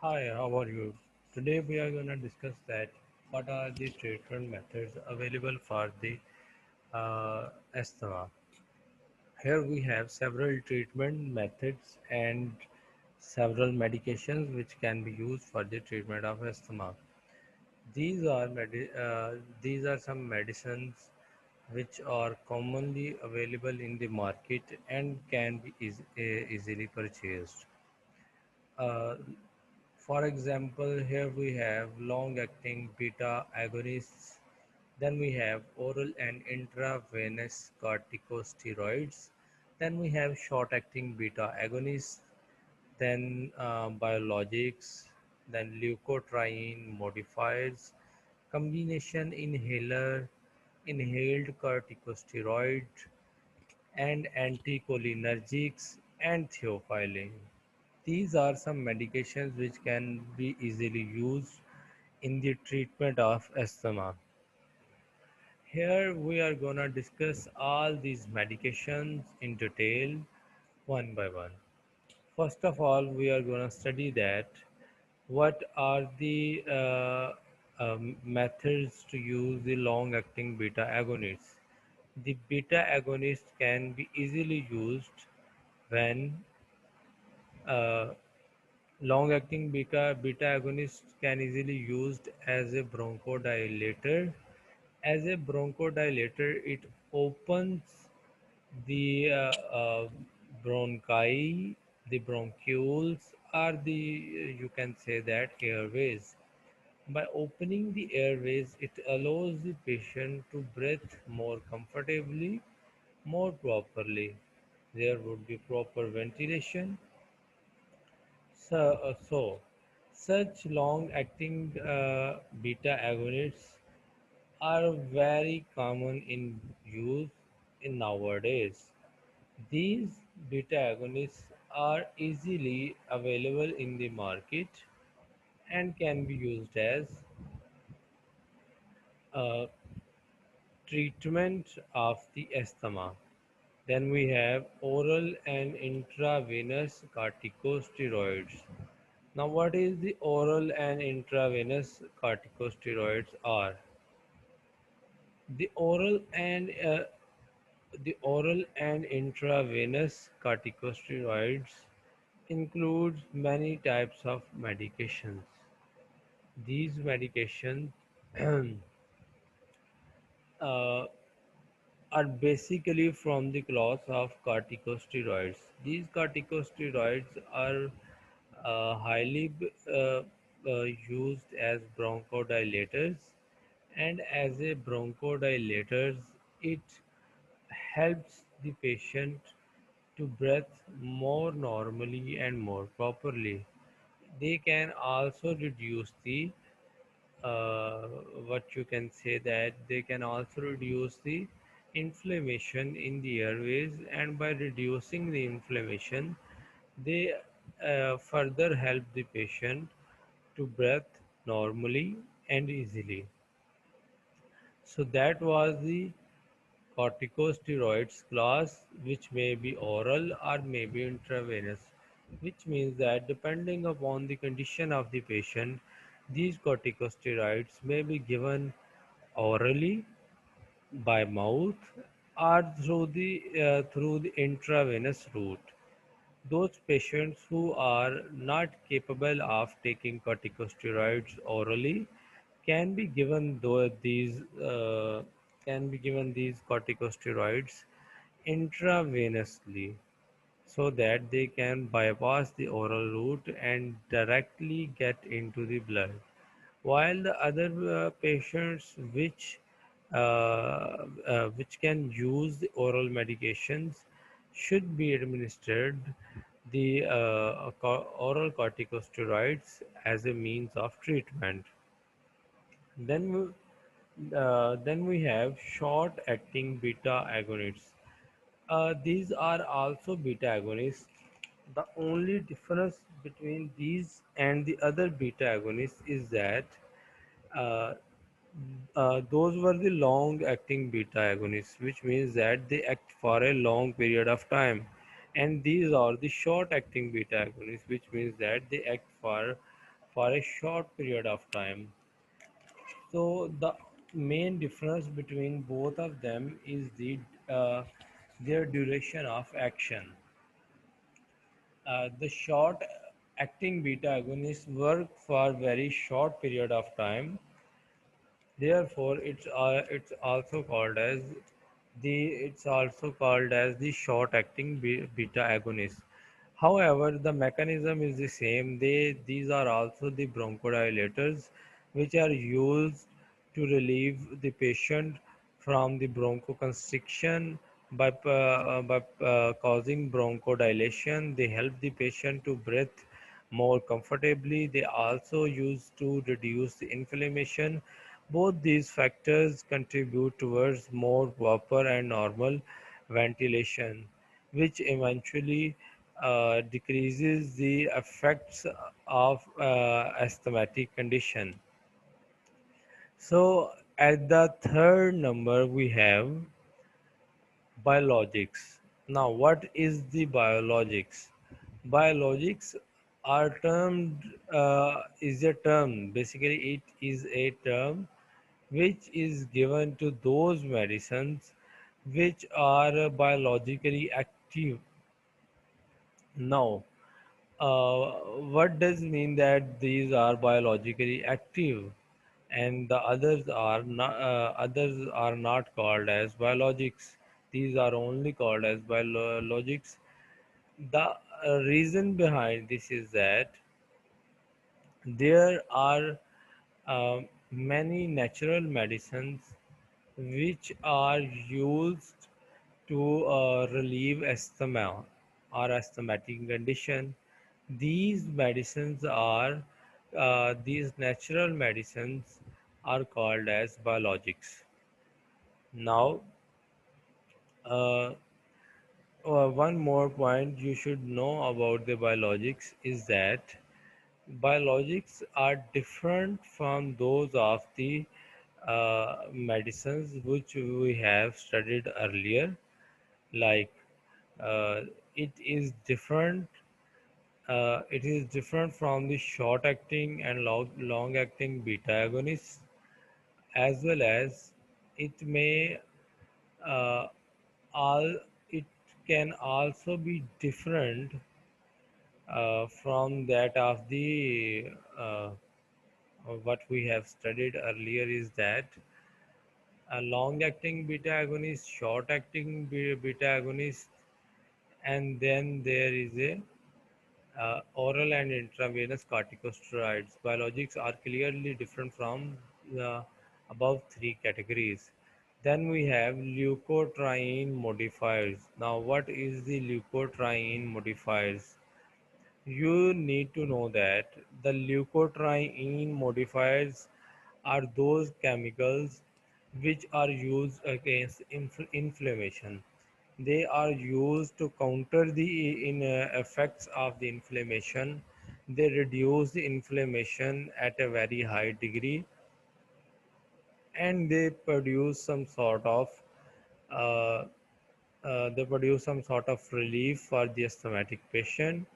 Hi, how are you? Today we are going to discuss that what are the treatment methods available for the asthma. Here we have several treatment methods and several medications which can be used for the treatment of asthma. These are some medicines which are commonly available in the market and can be easily purchased. Uh, For example, here we have long-acting beta agonists, then we have oral and intravenous corticosteroids, then we have short-acting beta agonists, then biologics, then leukotriene modifiers, combination inhaler, inhaled corticosteroid, and anticholinergics and theophylline. These are some medications which can be easily used in the treatment of asthma. Here we are gonna discuss all these medications in detail one by one. First of all, we are gonna study that what are the methods to use the long-acting beta agonists. The beta agonists can be easily used when uh, long-acting beta agonists can easily used as a bronchodilator. As a bronchodilator, it opens the bronchi, the bronchioles, or you can say that airways. By opening the airways, it allows the patient to breathe more comfortably, more properly. There would be proper ventilation. So, such long-acting beta agonists are very common in use in nowadays. These beta agonists are easily available in the market and can be used as a treatment of the asthma. Then we have oral and intravenous corticosteroids. Now, what is the oral and intravenous corticosteroids are? The oral and uh, the oral and intravenous corticosteroids include many types of medications. These medications uh, are basically from the class of corticosteroids. These corticosteroids are highly used as bronchodilators, and as a bronchodilators, it helps the patient to breathe more normally and more properly. They can also reduce the uh, what you can say that they can also reduce the inflammation in the airways, and by reducing the inflammation they further help the patient to breathe normally and easily. So that was the corticosteroids class, which may be oral or may be intravenous, which means that depending upon the condition of the patient, these corticosteroids may be given orally by mouth or through the intravenous route. Those patients who are not capable of taking corticosteroids orally can be given these corticosteroids intravenously so that they can bypass the oral route and directly get into the blood. While the other patients which can use the oral medications should be administered the oral corticosteroids as a means of treatment. Then we have short-acting beta agonists. These are also beta agonists. The only difference between these and the other beta agonists is that uh, those were the long-acting beta agonists, which means that they act for a long period of time. And these are the short-acting beta agonists, which means that they act for for a short period of time. So the main difference between both of them is uh, their duration of action. The short acting beta agonists work for very short period of time. Therefore, it's also called as the short-acting beta agonist. However, the mechanism is the same. These are also the bronchodilators, which are used to relieve the patient from the bronchoconstriction by causing bronchodilation. They help the patient to breathe more comfortably. They also used to reduce the inflammation. Both these factors contribute towards more proper and normal ventilation, which eventually decreases the effects of asthmatic condition. So at the third number we have biologics. Now, what is the biologics? Biologics are termed is a term. Basically, it is a term which is given to those medicines which are biologically active. Now, what does mean that these are biologically active and the others are not called as biologics? These are only called as biologics. The reason behind this is that there are many natural medicines which are used to relieve asthma or asthmatic condition. These natural medicines are called as biologics. Now, uh, one more point you should know about the biologics is that biologics are different from those of the medicines which we have studied earlier. Like uh, it is different. It is different from the short-acting and long-acting beta agonists, as well as it may uh, all it can also be different from that of the what we have studied earlier is that a long-acting beta agonist, short-acting beta agonist, and then there is a oral and intravenous corticosteroids. Biologics are clearly different from the above three categories. Then we have leukotriene modifiers. Now, what is the leukotriene modifiers? You need to know that the leukotriene modifiers are those chemicals which are used against inflammation. They are used to counter the effects of the inflammation. They reduce the inflammation at a very high degree, and uh, they produce some sort of relief for the asthmatic patient.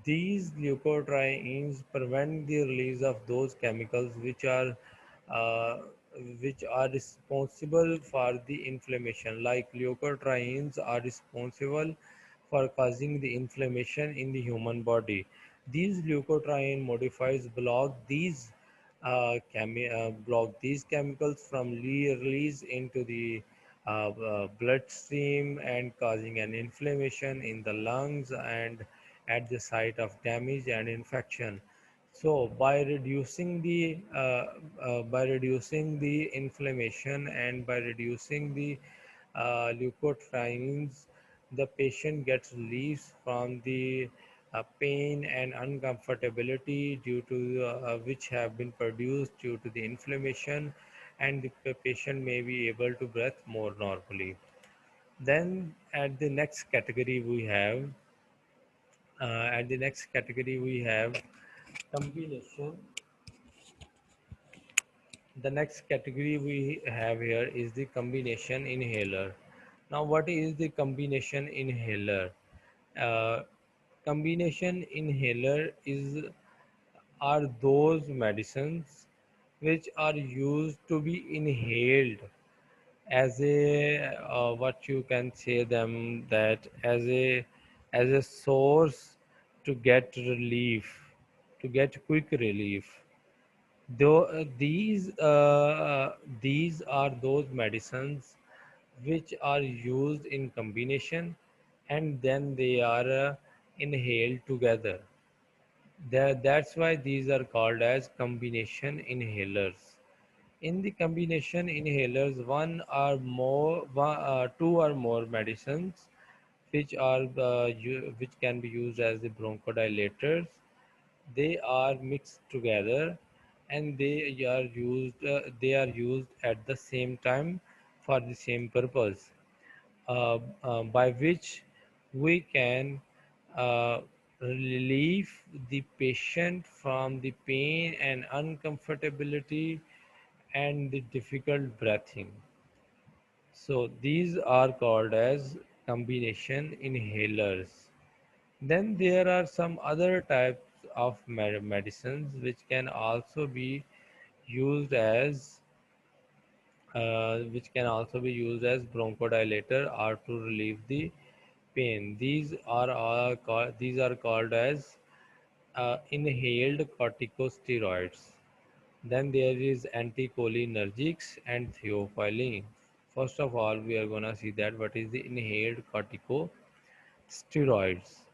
These leukotrienes prevent the release of those chemicals uh, which are responsible for the inflammation. Like leukotrienes are responsible for causing the inflammation in the human body. These leukotriene modifiers block these chemicals from release into the bloodstream and causing an inflammation in the lungs and at the site of damage and infection. So by reducing the inflammation and by reducing the leukotrienes, the patient gets relief from the pain and uncomfortability due to which have been produced due to the inflammation, and the patient may be able to breathe more normally. Then at the next category we have combination. The next category we have here is the combination inhaler. Now, what is the combination inhaler? Uh, Combination inhaler is are those medicines which are used to be inhaled as a what you can say them that as a source to get relief, to get quick relief. Though these are those medicines which are used in combination and then they are inhaled together. That's why these are called as combination inhalers. In the combination inhalers, two or more medicines which can be used as the bronchodilators. They are mixed together and they are used at the same time for the same purpose, by which we can uh, relieve the patient from the pain and uncomfortability and the difficult breathing. So these are called as combination inhalers. Then there are some other types of medicines which can also be used as bronchodilator or to relieve the pain. These are called as inhaled corticosteroids. Then there is anticholinergics and theophylline. First of all, we are gonna see that what is the inhaled corticosteroids.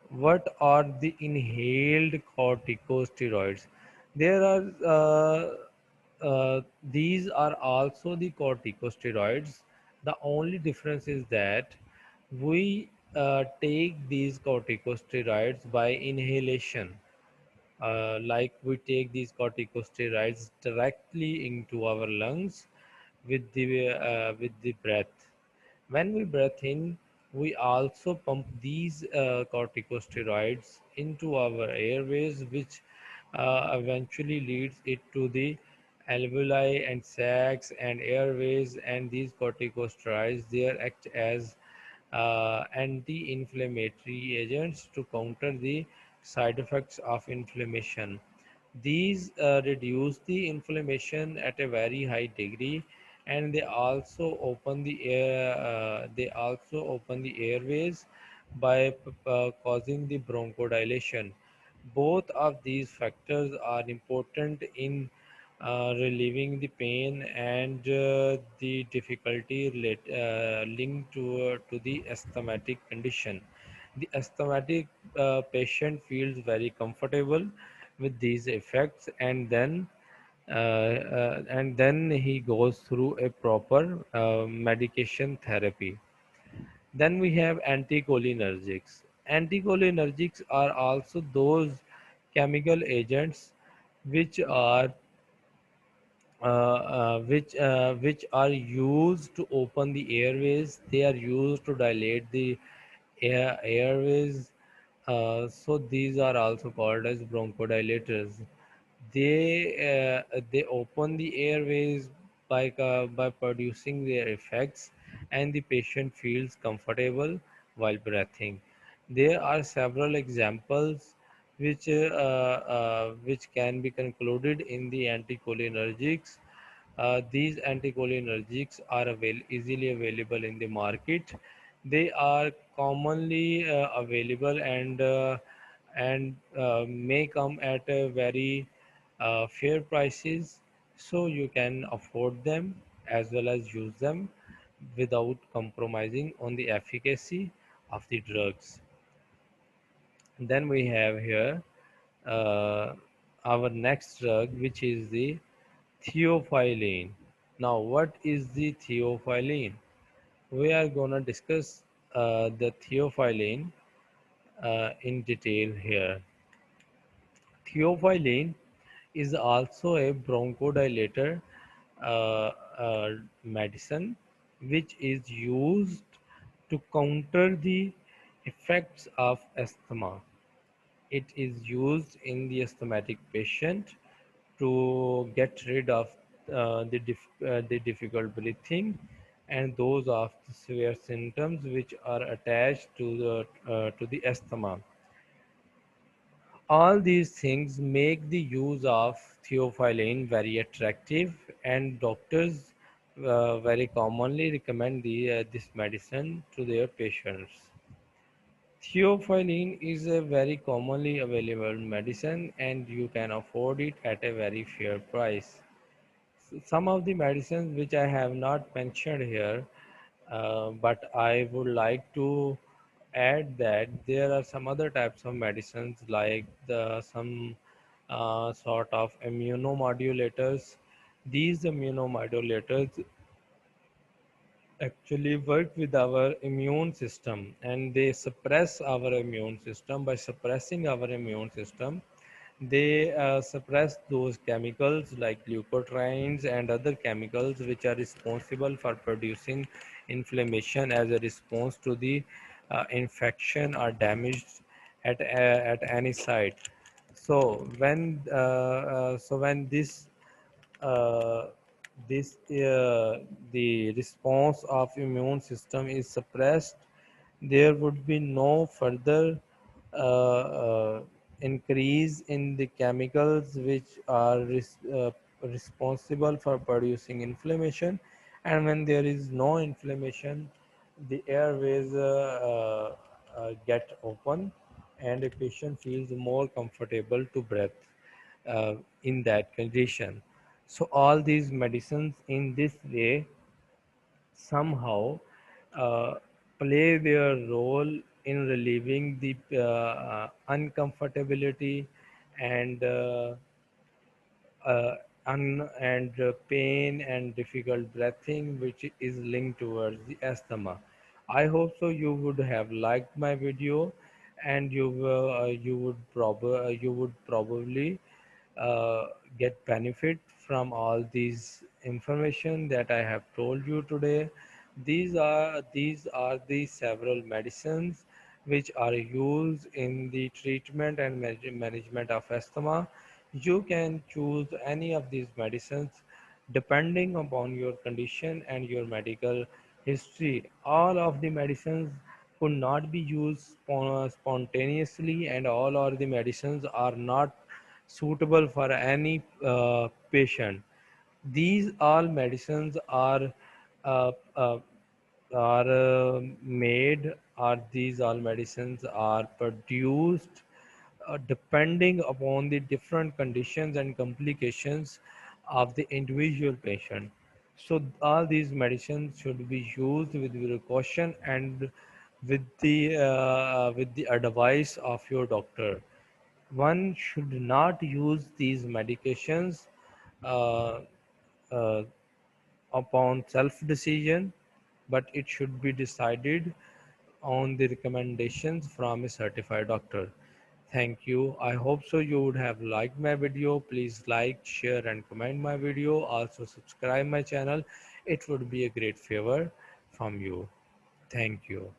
What are the inhaled corticosteroids? There are these are also the corticosteroids. The only difference is that we take these corticosteroids by inhalation, like we take these corticosteroids directly into our lungs with the breath. When we breathe in, we also pump these corticosteroids into our airways, which eventually leads it to the alveoli and sacs and airways. And these corticosteroids there act as anti-inflammatory agents to counter the side effects of inflammation. These reduce the inflammation at a very high degree, and they also open the airways by causing the bronchodilation. Both of these factors are important in relieving the pain and the difficulty linked to the asthmatic condition. The asthmatic patient feels very comfortable with these effects, and then he goes through a proper medication therapy. Then we have anticholinergics. Anticholinergics are also those chemical agents which are which are used to open the airways. They are used to dilate the airways. So these are also called as bronchodilators. They open the airways by producing their effects, and the patient feels comfortable while breathing. There are several examples which can be concluded in the anticholinergics. These anticholinergics are easily available in the market. They are commonly available and may come at a very fair prices, so you can afford them as well as use them without compromising on the efficacy of the drugs. Then we have here uh, our next drug, which is the theophylline. Now, what is the theophylline? We are gonna discuss the theophylline in detail here. Theophylline is also a bronchodilator medicine which is used to counter the effects of asthma. It is used in the asthmatic patient to get rid of the difficult breathing and those of the severe symptoms which are attached to the asthma. All these things make the use of theophylline very attractive, and doctors very commonly recommend this medicine to their patients. Theophylline is a very commonly available medicine and you can afford it at a very fair price. Some of the medicines which I have not mentioned here, but I would like to add that there are some other types of medicines like some sort of immunomodulators. These immunomodulators actually work with our immune system and they suppress our immune system. By suppressing our immune system, they suppress those chemicals like leukotrienes and other chemicals which are responsible for producing inflammation as a response to the infection or damage at any site. So when uh, this the response of immune system is suppressed, there would be no further increase in the chemicals which are responsible for producing inflammation. And when there is no inflammation, the airways get open and a patient feels more comfortable to breathe in that condition. So all these medicines in this way somehow uh, play their role in relieving the uncomfortability and uh, pain and difficult breathing which is linked towards the asthma. I hope so you would have liked my video and you would probably uh, get benefit from all these information that I have told you today. These are the several medicines which are used in the treatment and management of asthma. You can choose any of these medicines depending upon your condition and your medical history. All of the medicines could not be used spontaneously, and all of the medicines are not suitable for any patient. These all medicines uh, uh, made, or these all medicines are produced depending upon the different conditions and complications of the individual patient. So all these medicines should be used with precaution and with the advice of your doctor. One should not use these medications uh, uh, upon self decision, but it should be decided on the recommendations from a certified doctor. Thank you. I hope so you would have liked my video. Please like, share and comment my video. Also subscribe my channel. It would be a great favor from you. Thank you.